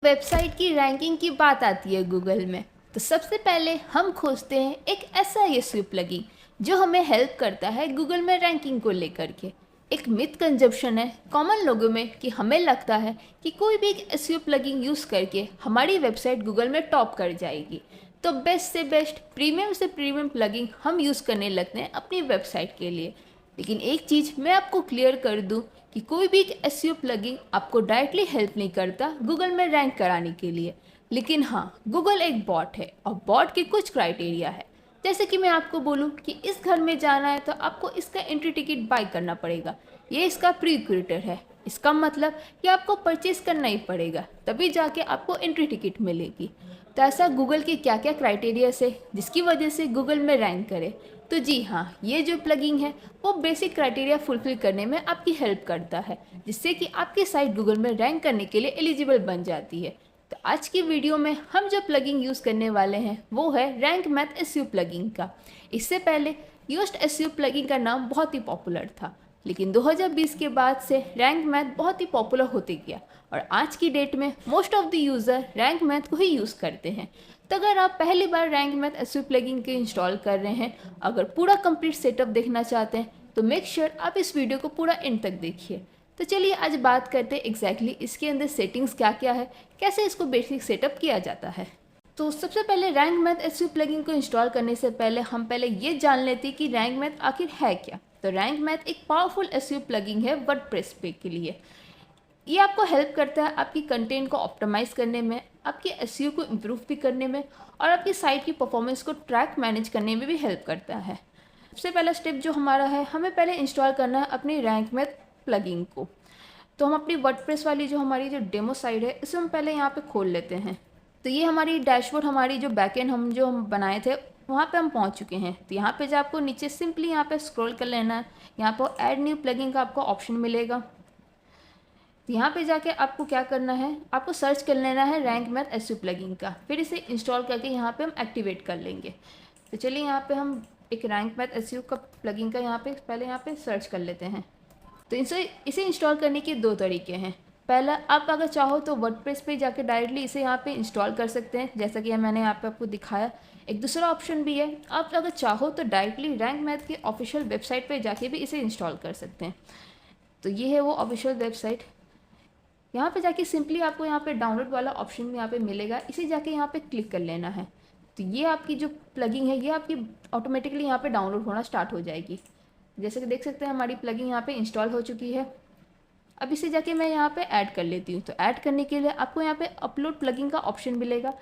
Website की ranking की बात आती है गूगल में, तो सबसे पहले हम खोजते हैं एक ऐसा एसईओ प्लगइन जो हमें हेल्प करता है गूगल में रैंकिंग को लेकर के। एक मिथ कंजप्शन है कॉमन लोगों में कि हमें लगता है कि कोई भी एक एसईओ प्लगइन यूज़ करके हमारी वेबसाइट गूगल में टॉप कर जाएगी। तो बेस्ट से बेस्ट, प्रीमियम से प्रीमियम प्लगइन हम यूज़ करने लगते हैं अपनी वेबसाइट के लिए। लेकिन एक चीज़ मैं आपको क्लियर कर दूं कि कोई भी एक एसईओ प्लगइन आपको डायरेक्टली हेल्प नहीं करता गूगल में रैंक कराने के लिए। लेकिन हाँ, गूगल एक बॉट है और बॉट के कुछ क्राइटेरिया है। जैसे कि मैं आपको बोलूँ कि इस घर में जाना है तो आपको इसका एंट्री टिकट बाय करना पड़ेगा, ये इसका प्रीक्यूरेटर है। इसका मतलब कि आपको परचेज करना ही पड़ेगा, तभी जाके आपको एंट्री टिकट मिलेगी। तो ऐसा गूगल के क्या क्या क्राइटेरियाज है जिसकी वजह से गूगल में रैंक करे? तो जी हाँ, ये जो प्लगइन है वो बेसिक क्राइटेरिया फुलफिल करने में आपकी हेल्प करता है, जिससे कि आपकी साइट गूगल में रैंक करने के लिए एलिजिबल बन जाती है। तो आज की वीडियो में हम जो प्लगइन यूज़ करने वाले हैं वो है रैंक मैथ एसईओ प्लगइन का। इससे पहले योस्ट एसईओ प्लगइन का नाम बहुत ही पॉपुलर था, लेकिन 2020 के बाद से रैंक मैथ बहुत ही पॉपुलर होते गया और आज की डेट में most of the user rank math को ही यूज़ करते हैं। तो अगर आप पहली बार रैंक मैथ एसईओ प्लगइन के इंस्टॉल कर रहे हैं, अगर पूरा कंप्लीट सेटअप देखना चाहते हैं तो मेक श्योर आप इस वीडियो को पूरा एंड तक देखिए। तो चलिए आज बात करते हैं एग्जैक्टली इसके अंदर सेटिंग्स क्या क्या है, कैसे इसको बेसिक सेटअप किया जाता है। तो सबसे पहले रैंक मैथ एसईओ प्लगइन को इंस्टॉल करने से पहले हम पहले ये जान लेते हैं कि रैंक मैथ आखिर है क्या। तो रैंक मैथ एक पावरफुल एसईओ प्लगइन है वर्डप्रेस पे के लिए। ये आपको हेल्प करता है आपकी कंटेंट को ऑप्टिमाइज़ करने में, आपके एसईओ को इम्प्रूव भी करने में और आपकी साइट की परफॉर्मेंस को ट्रैक मैनेज करने में भी हेल्प करता है। सबसे पहला स्टेप जो हमारा है, हमें पहले इंस्टॉल करना है अपनी रैंक मैथ प्लगइन को। तो हम अपनी वर्डप्रेस वाली जो हमारी जो डेमो साइट है इसे हम पहले यहाँ पे खोल लेते हैं। तो ये हमारी डैशबोर्ड, हमारी जो बैकएंड हम बनाए थे वहाँ पे हम पहुँच चुके हैं। तो यहाँ पे जो आपको नीचे सिंपली यहाँ पे स्क्रॉल कर लेना है, यहाँ पर ऐड न्यू प्लगइन का आपको ऑप्शन मिलेगा। यहाँ पे जाके आपको क्या करना है, आपको सर्च कर लेना है रैंक मैथ एसईओ प्लगइन का, फिर इसे इंस्टॉल करके यहाँ पे हम एक्टिवेट कर लेंगे। तो चलिए यहाँ पे हम एक रैंक मैथ एसईओ का प्लगइन का यहाँ पे पहले यहाँ पे सर्च कर लेते हैं। तो इसे इंस्टॉल करने के दो तरीके हैं। पहला, आप अगर चाहो तो वर्डप्रेस पे जाके डायरेक्टली इसे यहाँ पे इंस्टॉल कर सकते हैं, जैसा कि मैंने यहाँ पे आपको दिखाया। एक दूसरा ऑप्शन भी है, आप अगर चाहो तो डायरेक्टली रैंक मैथ की ऑफिशियल वेबसाइट पे जाके भी इसे इंस्टॉल कर सकते हैं। तो ये है वो ऑफिशियल वेबसाइट। यहाँ पे जाके सिंपली आपको यहाँ पे डाउनलोड वाला ऑप्शन भी यहाँ पे मिलेगा, इसे जाके यहाँ पे क्लिक कर लेना है। तो ये आपकी जो प्लगइन है ये आपकी ऑटोमेटिकली यहाँ पे डाउनलोड होना स्टार्ट हो जाएगी। जैसे कि देख सकते हैं हमारी प्लगइन यहाँ पे इंस्टॉल हो चुकी है। अब इसे जाके मैं यहाँ पे ऐड कर लेती हूँ। तो ऐड करने के लिए आपको यहाँ पे अपलोड प्लगइन का ऑप्शन मिलेगा,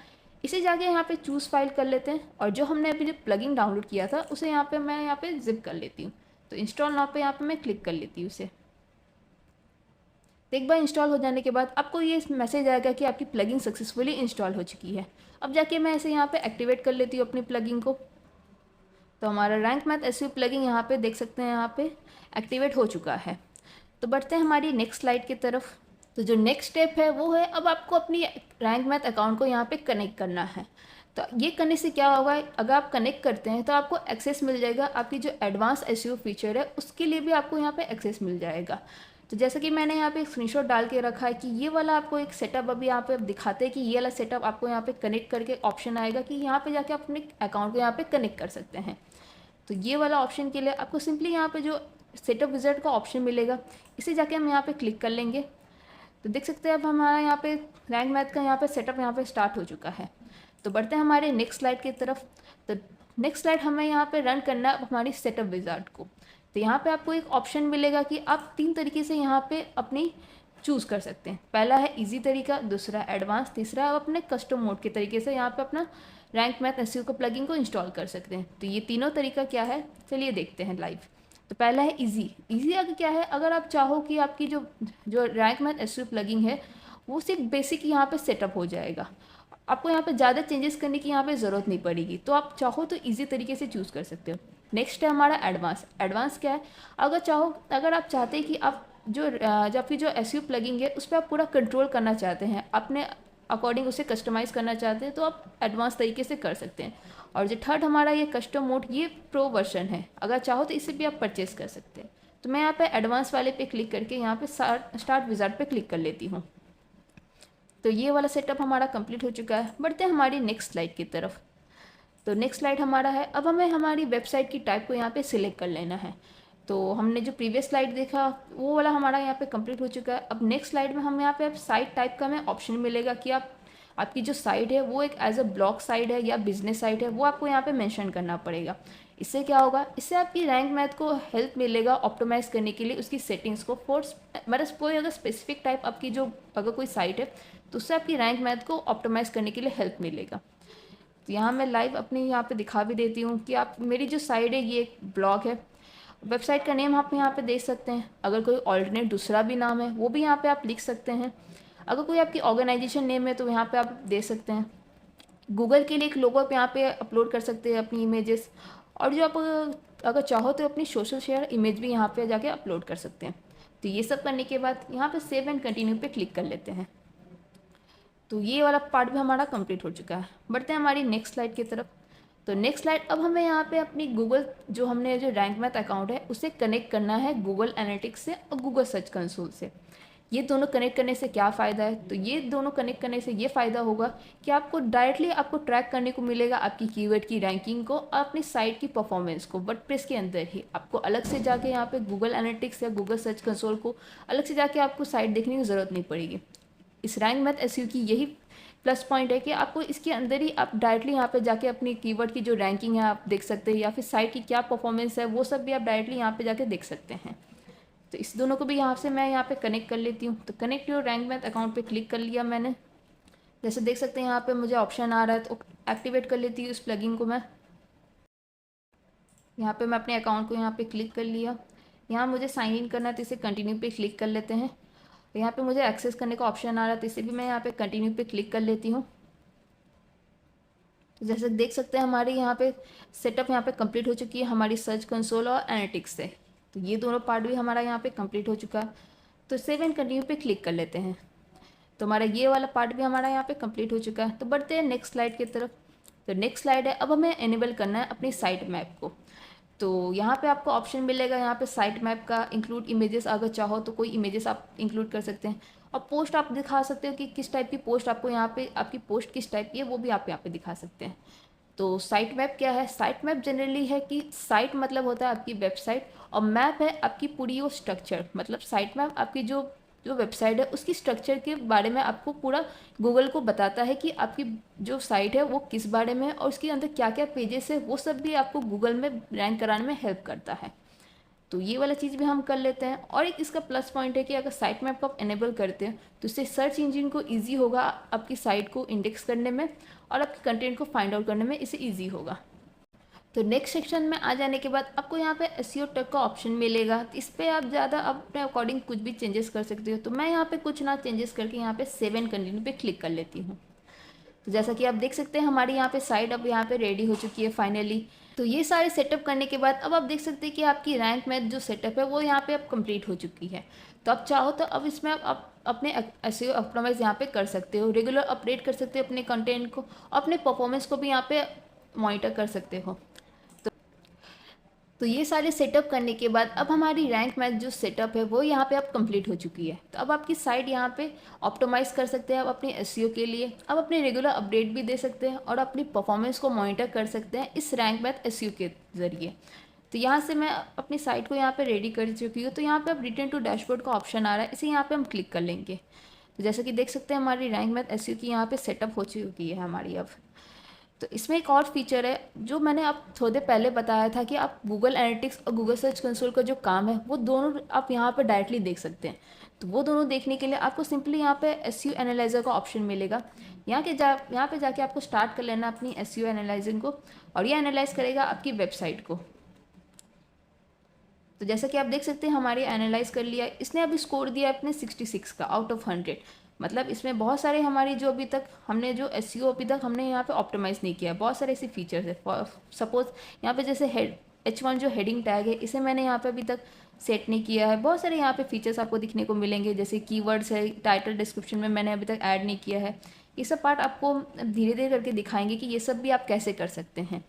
इसे जाके यहाँ पे चूज़ फाइल कर लेते हैं और जो हमने अभी जो प्लगइन डाउनलोड किया था उसे यहाँ पे मैं यहाँ पे जिप कर लेती हूँ। तो इंस्टॉल नाउ पे यहाँ पे मैं क्लिक कर लेती हूँ उसे। तो एक बार इंस्टॉल हो जाने के बाद आपको ये मैसेज आएगा कि आपकी प्लगइन सक्सेसफुली इंस्टॉल हो चुकी है। अब जाके मैं इसे यहाँ पे एक्टिवेट कर लेती हूँ अपनी प्लगइन को। तो हमारा रैंक मैथ एसईओ प्लगइन यहाँ पे देख सकते हैं यहाँ पे एक्टिवेट हो चुका है। तो बढ़ते हैं हमारी नेक्स्ट स्लाइड की तरफ। तो जो नेक्स्ट स्टेप है वो है, अब आपको अपनी रैंक मैथ अकाउंट को यहाँ पे कनेक्ट करना है। तो ये करने से क्या होगा, अगर आप कनेक्ट करते हैं तो आपको एक्सेस मिल जाएगा, आपकी जो एडवांस एसईओ फीचर है उसके लिए भी आपको यहाँ पे एक्सेस मिल जाएगा। तो जैसे कि मैंने यहाँ पे एक स्क्रीनशॉट डाल के रखा है कि ये वाला आपको एक सेटअप अभी यहाँ पे दिखाते हैं कि ये वाला सेटअप आपको यहाँ पे कनेक्ट करके ऑप्शन आएगा कि यहाँ पे जाके आप अपने अकाउंट को यहाँ पे कनेक्ट कर सकते हैं। तो ये वाला ऑप्शन के लिए आपको सिंपली यहाँ पे जो सेटअप विज़ार्ड का ऑप्शन मिलेगा इसे जाके हम यहाँ पे क्लिक कर लेंगे। तो देख सकते हैं अब हमारा यहाँ पे रैंक मैथ का यहाँ पे सेटअप यहाँ पे स्टार्ट हो चुका है। तो बढ़ते हैं हमारे नेक्स्ट स्लाइड की तरफ। तो नेक्स्ट स्लाइड हमें यहाँ पे रन करना है हमारी सेटअप विज़ार्ड को। तो यहाँ पे आपको एक ऑप्शन मिलेगा कि आप 3 तरीके से यहाँ पे अपनी चूज़ कर सकते हैं। पहला है इजी तरीका, दूसरा एडवांस, तीसरा आप अपने कस्टम मोड के तरीके से यहाँ पे अपना रैंक मैथ एसईओ का प्लगइन को इंस्टॉल कर सकते हैं। तो ये तीनों तरीका क्या है, चलिए देखते हैं लाइव। तो पहला है इजी। इजी अगर क्या है, अगर आप चाहो कि आपकी जो जो रैंक मैथ एसईओ प्लगइन है वो सिर्फ बेसिक यहाँ पे सेटअप हो जाएगा, आपको यहाँ पे ज़्यादा चेंजेस करने की यहाँ पे ज़रूरत नहीं पड़ेगी, तो आप चाहो तो ईजी तरीके से चूज़ कर सकते हो। नेक्स्ट है हमारा एडवांस। एडवांस क्या है, अगर आप चाहते हैं कि आप जो आपकी जो एसईओ प्लगइन है उस पर आप पूरा कंट्रोल करना चाहते हैं, अपने अकॉर्डिंग उसे कस्टमाइज़ करना चाहते हैं, तो आप एडवांस तरीके से कर सकते हैं। और जो थर्ड हमारा ये कस्टम मोड, ये प्रो वर्जन है, अगर चाहो तो इसे भी आप परचेज़ कर सकते हैं। तो मैं यहाँ पे एडवांस वाले पे क्लिक करके यहाँ पे स्टार्ट विज़ार्ड पे क्लिक कर लेती हूँ। तो ये वाला सेटअप हमारा कंप्लीट हो चुका है। बढ़ते हैं हमारी नेक्स्ट स्लाइड की तरफ। तो नेक्स्ट स्लाइड हमारा है, अब हमें हमारी वेबसाइट की टाइप को यहाँ पे सिलेक्ट कर लेना है। तो हमने जो प्रीवियस स्लाइड देखा वो वाला हमारा यहाँ पे कंप्लीट हो चुका है। अब नेक्स्ट स्लाइड में हम यहाँ पे अब साइट टाइप का हमें ऑप्शन मिलेगा कि आपकी जो साइट है वो एक एज अ ब्लॉग साइट है या बिजनेस साइट है, वो आपको यहाँ पे मेंशन करना पड़ेगा। इससे क्या होगा, इससे आपकी रैंक मैथ को हेल्प मिलेगा ऑप्टिमाइज़ करने के लिए उसकी सेटिंग्स को फोर्स, मतलब कोई अगर स्पेसिफिक टाइप आपकी जो अगर कोई साइट है तो उससे आपकी रैंक मैथ को ऑप्टिमाइज़ करने के लिए हेल्प मिलेगा। तो यहाँ मैं लाइव अपने यहाँ पे दिखा भी देती हूँ कि आप मेरी जो साइट है ये एक ब्लॉग है। वेबसाइट का नेम आप यहाँ पे देख सकते हैं, अगर कोई ऑल्टरनेट दूसरा भी नाम है वो भी यहाँ पे आप लिख सकते हैं। अगर कोई आपकी ऑर्गेनाइजेशन नेम है तो यहाँ पे आप दे सकते हैं। गूगल के लिए एक लोगो आप यहाँ पे अपलोड कर सकते हैं अपनी इमेजेस, और जो आप अगर चाहो तो अपनी सोशल शेयर इमेज भी यहाँ पे जाके अपलोड कर सकते हैं। तो ये सब करने के बाद यहाँ पे सेव एंड कंटिन्यू पे क्लिक कर लेते हैं। तो ये वाला पार्ट भी हमारा कंप्लीट हो चुका है। बढ़ते हैं हमारी नेक्स्ट स्लाइड की तरफ। तो नेक्स्ट स्लाइड, अब हमें यहाँ पे अपनी गूगल जो हमने जो रैंक मैथ अकाउंट है उसे कनेक्ट करना है गूगल एनालिटिक्स से और गूगल सर्च कंसोल से। ये दोनों कनेक्ट करने से क्या फ़ायदा है, तो ये दोनों कनेक्ट करने से ये फ़ायदा होगा कि आपको डायरेक्टली आपको ट्रैक करने को मिलेगा आपकी कीवर्ड की रैंकिंग को और अपनी साइट की परफॉर्मेंस को वर्डप्रेस के अंदर ही। आपको अलग से जाके यहाँ पे गूगल एनालिटिक्स या गूगल सर्च कंसोल को अलग से जाके आपको साइट देखने की ज़रूरत नहीं पड़ेगी। इस रैंक मैथ एसईओ की यही प्लस पॉइंट है कि आपको इसके अंदर ही आप डायरेक्टली यहाँ पे जाके अपनी कीवर्ड की जो रैंकिंग है आप देख सकते हैं, या फिर साइट की क्या परफॉर्मेंस है वो सब भी आप डायरेक्टली यहाँ पे जाके देख सकते हैं। तो इस दोनों को भी यहाँ से मैं यहाँ पे कनेक्ट कर लेती हूँ। तो connect your rank math account पे क्लिक कर लिया मैंने। जैसे देख सकते हैं यहाँ पे मुझे ऑप्शन आ रहा है, तो एक्टिवेट कर लेती हूँ उस प्लगइन को मैं। यहाँ पे मैं अपने अकाउंट को यहाँ पे क्लिक कर लिया। यहाँ मुझे साइन इन करना है तो इसे कंटिन्यू पे क्लिक कर लेते हैं। यहाँ पे मुझे एक्सेस करने का ऑप्शन आ रहा है तो इसे भी मैं यहाँ पे कंटिन्यू पे क्लिक कर लेती हूँ। तो जैसे देख सकते हैं हमारी यहाँ पे सेटअप यहाँ पे कंप्लीट हो चुकी है हमारी सर्च कंसोल और एनालिटिक्स से। तो ये दोनों पार्ट भी हमारा यहाँ पे कंप्लीट हो चुका है। तो सेव एंड कंटिन्यू पे क्लिक कर लेते हैं। तो हमारा ये वाला पार्ट भी हमारा यहाँ पे कंप्लीट हो चुका है। तो बढ़ते हैं नेक्स्ट स्लाइड की तरफ। तो नेक्स्ट स्लाइड है, अब हमें एनेबल करना है अपनी साइट मैप को। तो यहाँ पे आपको ऑप्शन मिलेगा यहाँ पे साइट मैप का इंक्लूड इमेजेस, अगर चाहो तो कोई इमेजेस आप इंक्लूड कर सकते हैं। और पोस्ट आप दिखा सकते हो कि किस टाइप की पोस्ट आपको यहाँ पे, आपकी पोस्ट किस टाइप की है वो भी आप यहाँ पे दिखा सकते हैं। तो साइट मैप क्या है, साइट मैप जनरली है कि साइट मतलब होता है आपकी वेबसाइट, और मैप है आपकी पूरी वो स्ट्रक्चर। मतलब साइट मैप आपकी जो जो वेबसाइट है उसकी स्ट्रक्चर के बारे में आपको पूरा गूगल को बताता है कि आपकी जो साइट है वो किस बारे में है और उसके अंदर क्या क्या पेजेस है, वो सब भी आपको गूगल में रैंक कराने में हेल्प करता है। तो ये वाला चीज़ भी हम कर लेते हैं। और एक इसका प्लस पॉइंट है कि अगर साइट मैप को आप एनेबल करते हैं तो इससे सर्च इंजन को ईजी होगा आपकी साइट को इंडेक्स करने में और आपके कंटेंट को फाइंड आउट करने में इसे ईजी होगा। तो नेक्स्ट सेक्शन में आ जाने के बाद आपको यहाँ पे एसईओ टैग का ऑप्शन मिलेगा। इस पर आप ज़्यादा अपने अकॉर्डिंग कुछ भी चेंजेस कर सकते हो। तो मैं यहाँ पे कुछ ना चेंजेस करके यहाँ पे सेव एंड कंटिन्यू पे क्लिक कर लेती हूँ। तो जैसा कि आप देख सकते हैं हमारी यहाँ पे साइट अब यहाँ पे रेडी हो चुकी है फाइनली। तो ये सारे सेटअप करने के बाद अब आप देख सकते हैं कि आपकी रैंक मैथ जो सेटअप है वो यहाँ पे अब कंप्लीट हो चुकी है। तो आप चाहो तो अब इसमें आप अपने एसईओ ऑप्टिमाइज यहाँ पे कर सकते हो, रेगुलर अपडेट कर सकते हो अपने कंटेंट को, अपने परफॉर्मेंस को भी यहाँ पे मॉनिटर कर सकते हो। तो ये सारे सेटअप करने के बाद अब हमारी रैंक मैथ जो सेटअप है वो यहाँ पे अब कंप्लीट हो चुकी है। तो अब आपकी साइट यहाँ पे ऑप्टिमाइज़ कर सकते हैं आप अपने एसईओ के लिए, अब अपने रेगुलर अपडेट भी दे सकते हैं और अपनी परफॉर्मेंस को मॉनिटर कर सकते हैं इस रैंक मैथ एसईओ के ज़रिए। तो यहाँ से मैं अपनी साइट को यहाँ पे रेडी कर चुकी हूँ। तो यहाँ पे अब रिटर्न टू डैशबोर्ड का ऑप्शन आ रहा है, इसे यहाँ पे हम क्लिक कर लेंगे। तो जैसा कि देख सकते हैं हमारी रैंक मैथ एसईओ की यहाँ पे सेटअप हो चुकी है हमारी अब। तो इसमें एक और फीचर है जो मैंने आप थोड़े पहले बताया था कि आप गूगल एनालिटिक्स और गूगल सर्च कंसोल का जो काम है वो दोनों आप यहाँ पर डायरेक्टली देख सकते हैं। तो वो दोनों देखने के लिए आपको सिंपली यहाँ पे एसईओ एनालाइजर का ऑप्शन मिलेगा। यहाँ पे जाके आपको स्टार्ट कर लेना अपनी एसईओ एनालाइजिंग को, और ये एनालाइज करेगा आपकी वेबसाइट को। तो जैसा कि आप देख सकते हैं हमारे एनालाइज कर लिया, इसने अभी स्कोर दिया अपने 66 का आउट ऑफ 100। मतलब इसमें बहुत सारे हमारी जो अभी तक हमने जो एसईओ अभी तक हमने यहाँ पे ऑप्टिमाइज़ नहीं किया है, बहुत सारे ऐसे फीचर्स है। सपोज यहाँ पे जैसे H1 जो हेडिंग टैग है इसे मैंने यहाँ पे अभी तक सेट नहीं किया है। बहुत सारे यहाँ पे फीचर्स आपको दिखने को मिलेंगे, जैसे कीवर्ड्स है, टाइटल डिस्क्रिप्शन में मैंने अभी तक ऐड नहीं किया है। ये सब पार्ट आपको धीरे धीरे करके दिखाएंगे कि ये सब भी आप कैसे कर सकते हैं।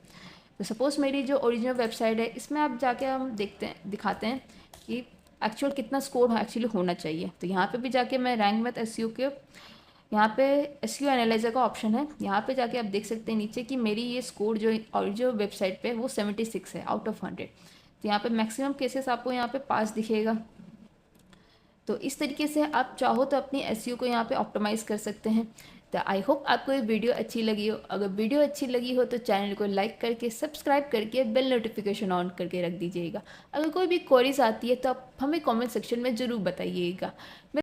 तो सपोज़ मेरी जो ओरिजिनल वेबसाइट है इसमें आप जाके हम दिखाते हैं कि एक्चुअल कितना स्कोर एक्चुअली होना चाहिए। तो यहाँ पे भी जाके मैं रैंक मैथ एसईओ के यहाँ पे एसईओ एनालाइजर का ऑप्शन है, यहाँ पे जाके आप देख सकते हैं नीचे कि मेरी ये स्कोर जो वेबसाइट पे वो 76 है आउट ऑफ 100। तो यहाँ पे मैक्सिमम केसेस आपको यहाँ पे पास दिखेगा। तो इस तरीके से आप चाहो तो अपनी एसईओ को यहाँ पे ऑप्टिमाइज़ कर सकते हैं। तो आई होप आपको ये वीडियो अच्छी लगी हो। अगर वीडियो अच्छी लगी हो तो चैनल को लाइक करके सब्सक्राइब करके बेल नोटिफिकेशन ऑन करके रख दीजिएगा। अगर कोई भी क्वेरीज आती है तो आप हमें कमेंट सेक्शन में ज़रूर बताइएगा।